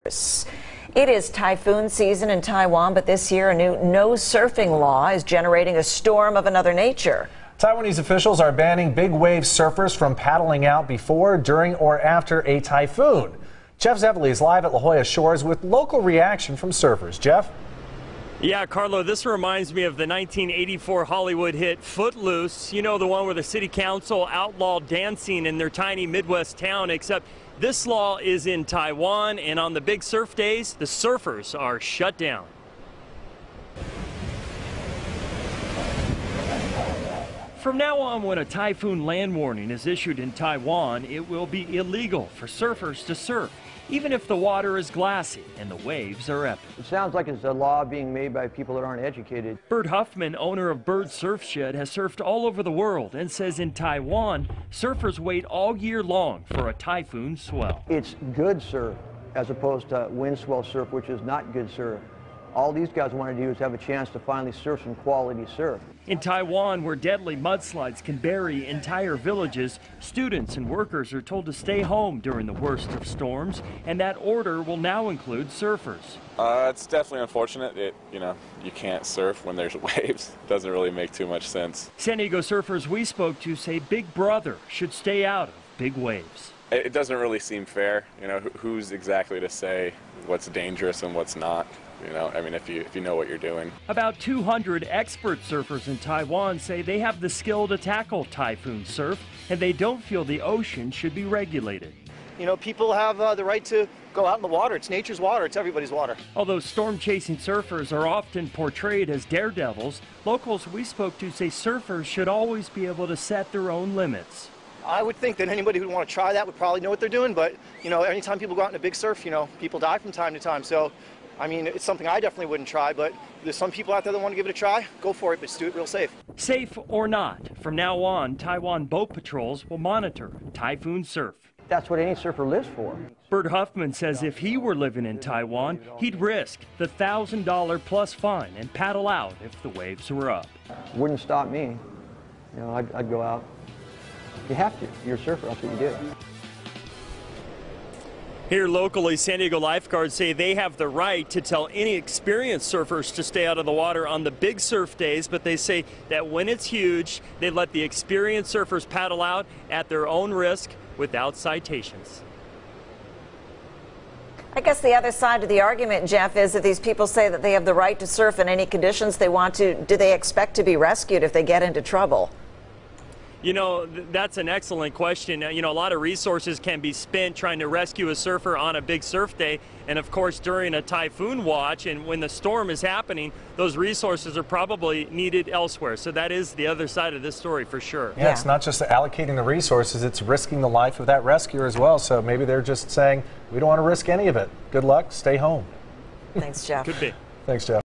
It is typhoon season in Taiwan, but this year a new no surfing law is generating a storm of another nature. Taiwanese officials are banning big wave surfers from paddling out before, during, or after a typhoon. Jeff Zevely is live at La Jolla Shores with local reaction from surfers. Jeff? Yeah, Carlo, this reminds me of the 1984 Hollywood hit Footloose. You know, the one where the city council outlawed dancing in their tiny Midwest town, except this law is in Taiwan, and on the big surf days, the surfers are shut down. From now on, when a typhoon land warning is issued in Taiwan, it will be illegal for surfers to surf, even if the water is glassy and the waves are epic. It sounds like it's a law being made by people that aren't educated. Bert Huffman, owner of Bird Surf Shed, has surfed all over the world and says in Taiwan, surfers wait all year long for a typhoon swell. It's good surf as opposed to wind swell surf, which is not good surf. All these guys want to do is have a chance to finally surf some quality surf. In Taiwan, where deadly mudslides can bury entire villages, students and workers are told to stay home during the worst of storms, and that order will now include surfers. It's definitely unfortunate. You can't surf when there's waves. It doesn't really make too much sense. San Diego surfers we spoke to say Big Brother should stay out of big waves. It doesn't really seem fair. Who's exactly to say what's dangerous and what's not? If you know what you're doing. About 200 expert surfers in Taiwan say they have the skill to tackle typhoon surf, and they don't feel the ocean should be regulated. People have the right to go out in the water. It's nature's water. It's everybody's water. Although storm-chasing surfers are often portrayed as daredevils, locals we spoke to say surfers should always be able to set their own limits. I would think that anybody who'd want to try that would probably know what they're doing, but, anytime people go out in a big surf, people die from time to time. So, it's something I definitely wouldn't try, but there's some people out there that want to give it a try. Go for it, but just do it real safe. Safe or not, from now on, Taiwan boat patrols will monitor typhoon surf. That's what any surfer lives for. Bert Huffman says if he were living in Taiwan, he'd risk the $1,000 plus fine and paddle out if the waves were up. Wouldn't stop me. I'd go out. You have to. You're a surfer. That's what you do. Here locally, San Diego lifeguards say they have the right to tell any experienced surfers to stay out of the water on the big surf days, but they say that when it's huge, they let the experienced surfers paddle out at their own risk without citations. I guess the other side of the argument, Jeff, is that these people say that they have the right to surf in any conditions they want to. Do they expect to be rescued if they get into trouble? That's an excellent question. A lot of resources can be spent trying to rescue a surfer on a big surf day. And of course, during a typhoon watch and when the storm is happening, those resources are probably needed elsewhere. So that is the other side of this story for sure. Yeah, it's not just allocating the resources, it's risking the life of that rescuer as well. So maybe they're just saying, we don't want to risk any of it. Good luck, stay home. Thanks, Jeff. Could be. Thanks, Jeff.